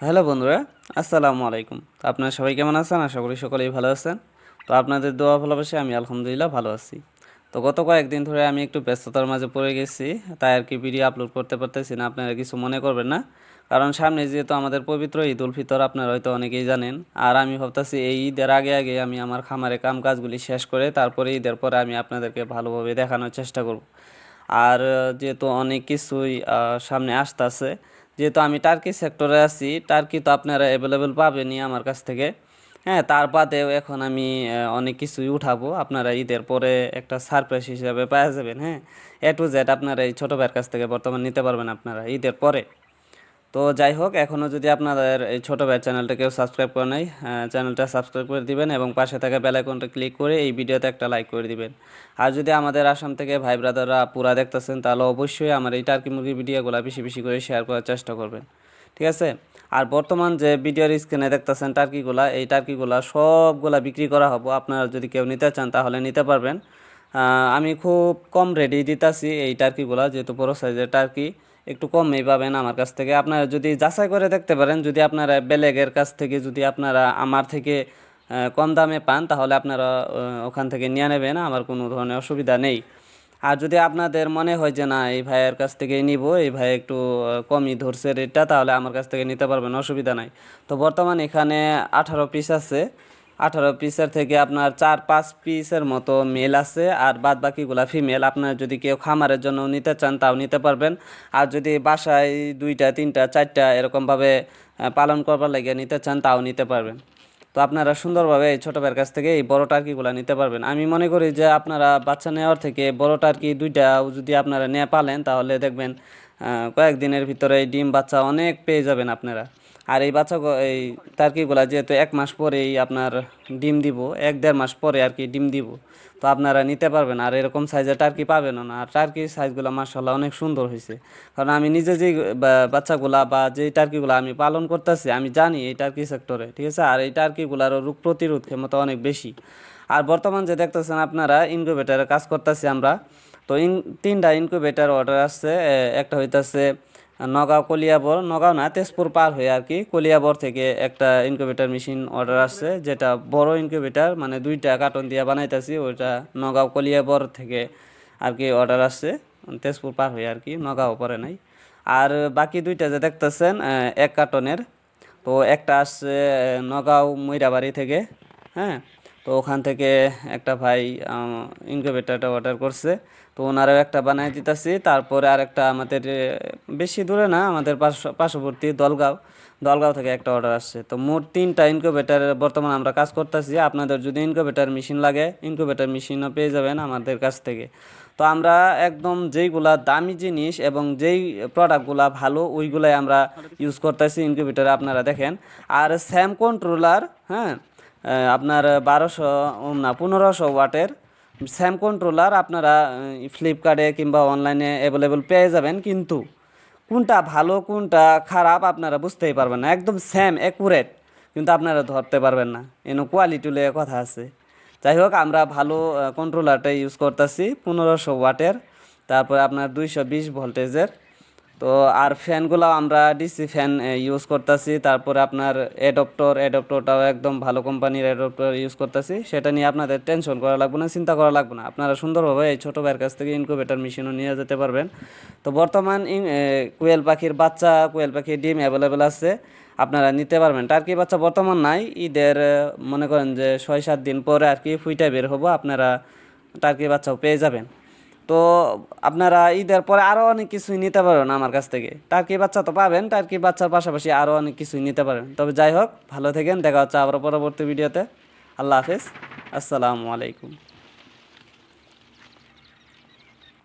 Hello বন্ধুরা, আসসালামু আলাইকুম। তো আপনারা সবাই কেমন আছেন? আশা করি সকলেই ভালো আছেন। তো আপনাদের দোয়া ভালোবাসায় আমি আলহামদুলিল্লাহ ভালো আছি। তো গত কয়েকদিন ধরে আমি একটু ব্যস্ততার মাঝে পড়ে গেছি, তাই আর কি ভিডিও আপলোড করতে পারতেছি না। আপনারা কিছু মনে করবেন না, কারণ সামনে যেহেতু আমাদের পবিত্র ঈদ উল ফিতর, আপনারা হয়তো অনেকেই জানেন। আর আমি ভাবতেছি এই ঈদের আগে আগে আমি আমার খামারে কাম কাজগুলি শেষ করে তারপরে ঈদের পরে আমি আপনাদেরকে ভালোভাবে দেখানোর চেষ্টা করব। আর যেহেতু অনেক কিছুই সামনে আসতেছে, যেহেতু আমি টার্কি সেক্টরে আছি, টার্কি তো আপনারা অ্যাভেলেবেল পাবেনই আমার কাছ থেকে। হ্যাঁ, তার বাদেও এখন আমি অনেক কিছুই উঠাবো, আপনারা ঈদের পরে একটা সারপ্রাইজ হিসাবে পাওয়া যাবেন। হ্যাঁ, এ টু জেড আপনারা এই ছোটো ভাইয়ের কাছ থেকে বর্তমান নিতে পারবেন আপনারা ঈদের পরে। তো যাই হোক, এখনও যদি আপনাদের এই ছোটো ভাইয়ের চ্যানেলটা কেউ সাবস্ক্রাইব করে নাই, চ্যানেলটা সাবস্ক্রাইব করে দিবেন এবং পাশে থাকা বেল আইকনটা ক্লিক করে এই ভিডিওতে একটা লাইক করে দিবেন। আর যদি আমাদের আসাম থেকে ভাই ব্রাদাররা পুরা দেখতেছেন, তাহলে অবশ্যই আমার এই টার্কি মুরগির ভিডিওগুলো বেশি বেশি করে শেয়ার করার চেষ্টা করবেন, ঠিক আছে? আর বর্তমান যে ভিডিওর স্ক্রিনে দেখতেছেন টার্কিগুলা, এই টার্কিগুলা সবগুলা বিক্রি করা হবে। আপনারা যদি কেউ নিতে চান তাহলে নিতে পারবেন। আমি খুব কম রেডি দিতেছি এই টার্কিগুলা, যেহেতু বড় সাইজের টার্কি একটু কমই পাবেন আমার কাছ থেকে। আপনারা যদি যাচাই করে দেখতে পারেন, যদি আপনারা বেলেগের কাছ থেকে যদি আপনারা আমার থেকে কম দামে পান, তাহলে আপনারা ওখান থেকে নিয়ে নেবেন, আমার কোনো ধরনের অসুবিধা নেই। আর যদি আপনাদের মনে হয় যে না, এই ভাইয়ের কাছ থেকেই নিব, এই ভাই একটু কমই ধরছে রেটটা, তাহলে আমার কাছ থেকে নিতে পারবেন, অসুবিধা নাই। তো বর্তমান এখানে 18 পিস আছে। 18 পিসের থেকে আপনার 4-5 পিসের মতো মেল আছে, আর বাদ বাকিগুলা ফিমেল। আপনার যদি কেউ খামারের জন্য নিতে চান তাও নিতে পারবেন। আর যদি বাসায় 2টা 3টা 4টা এরকমভাবে পালন করবার লাগিয়ে নিতে চান তাও নিতে পারবেন। তো আপনারা সুন্দরভাবে এই ছোটো ভাইয়ের কাছ থেকে এই বড় টার্কিগুলো নিতে পারবেন। আমি মনে করি যে আপনারা বাচ্চা নেওয়ার থেকে বড় টার্কি 2টা যদি আপনারা নিয়ে পালেন, তাহলে দেখবেন কয়েকদিনের ভিতরে এই ডিম বাচ্চা অনেক পেয়ে যাবেন আপনারা। আর এই এই টার্কিগুলা যেহেতু 1 মাস পরেই আপনার ডিম দিব, 1-1.5 মাস পরে আর কি ডিম দিব, তো আপনারা নিতে পারবেন। আর এরকম সাইজের টার্কি পাবেনও না। আর টার্কির সাইজগুলো মার্শাল্লাহ অনেক সুন্দর হয়েছে, কারণ আমি নিজে যেই বাচ্চাগুলা বা যেই টার্কিগুলো আমি পালন করতেছি, আমি জানি এই টার্কি সেক্টরে, ঠিক আছে? আর এই টার্কিগুলার রোগ প্রতিরোধ ক্ষমতা অনেক বেশি। আর বর্তমান যে দেখতেছেন আপনারা, ইনকিউবেটারে কাজ করতেছি আমরা। তো 3টা ইনকিউবেটার অর্ডার আসছে। একটা হইতাছে নগাঁও কলিয়াবর, নগাঁও না, তেজপুর পার হয়ে আর কি, কলিয়াবর থেকে একটা ইনকিউবেটার মেশিন অর্ডার আসছে, যেটা বড় ইনকিউবেটার, মানে 2টা কার্টন দিয়ে বানাইতেছি, ওইটা নগাঁও কলিয়াবর থেকে আর কি অর্ডার আসছে, তেজপুর পার হয়ে আর কি, নগাঁও পরে নাই। আর বাকি 2টা যে দেখতেছেন 1 কার্টনের, তো একটা আসছে নগাঁও ময়রাবাড়ি থেকে। হ্যাঁ, তো ওখান থেকে একটা ভাই ইনকিউবেটারটা অর্ডার করছে, তো ওনারাও একটা বানাই দিতেছি। তারপরে আরেকটা আমাদের বেশি দূরে না, আমাদের পার্শ্ববর্তী দলগাঁও থেকে একটা অর্ডার আসছে। তো মোট 3টা ইনকিউবেটার বর্তমানে আমরা কাজ করতেছি। আপনাদের যদি ইনকিউবেটার মেশিন লাগে, ইনকিউবেটার মেশিনও পেয়ে যাবেন আমাদের কাছ থেকে। তো আমরা একদম যেইগুলা দামি জিনিস এবং যেই প্রোডাক্টগুলা ভালো, ওইগুলাই আমরা ইউজ করতেছি ইনকিউবেটারে, আপনারা দেখেন। আর স্যাম কন্ট্রোলার, হ্যাঁ, আপনার 1200 না 1500 ওয়াটের স্যাম কন্ট্রোলার আপনারা ফ্লিপকার্টে কিংবা অনলাইনে অ্যাভেলেবল পেয়ে যাবেন। কিন্তু কোনটা ভালো কোনটা খারাপ আপনারা বুঝতেই পারবেন না, একদম স্যাম অ্যাকুরেট, কিন্তু আপনারা ধরতে পারবেন না, এনো কোয়ালিটি লয়ে কথা আছে। যাই হোক, আমরা ভালো কন্ট্রোলারটা ইউজ করতেছি 1500 ওয়াটের, তারপরে আপনার 220 ভোল্টেজের। তো আর ফ্যানগুলো আমরা ডিসি ফ্যান ইউজ করতেছি। তারপরে আপনার অ্যাডপ্টরটাও একদম ভালো কোম্পানির অ্যাডপ্টর ইউজ করতেছি। সেটা নিয়ে আপনাদের টেনশন করা লাগবে না, চিন্তা করা লাগবে না। আপনারা সুন্দরভাবে এই ছোটো ভাইয়ের কাছ থেকে ইনকিউবেটর মেশিনও নিয়ে যেতে পারবেন। তো বর্তমান কোয়েল পাখির বাচ্চা, কোয়েল পাখির ডিম অ্যাভেলেবেল আছে, আপনারা নিতে পারবেন। টার্কি বাচ্চা বর্তমান নাই, ঈদের মনে করেন যে 6-7 দিন পরে আর কি ফুইটা বের হবো, আপনারা টার্কি বাচ্চাও পেয়ে যাবেন। তো আপনারা ঈদের পরে আরও অনেক কিছুই নিতে পারবেন আমার কাছ থেকে। টার্কি বাচ্চা তো পাবেন, টার্কি বাচ্চার পাশাপাশি আরও অনেক কিছুই নিতে পারেন। তবে যাই হোক, ভালো থাকেন, দেখা হচ্ছে আবার পরবর্তী ভিডিওতে। আল্লাহ হাফেজ, আসসালামু আলাইকুম।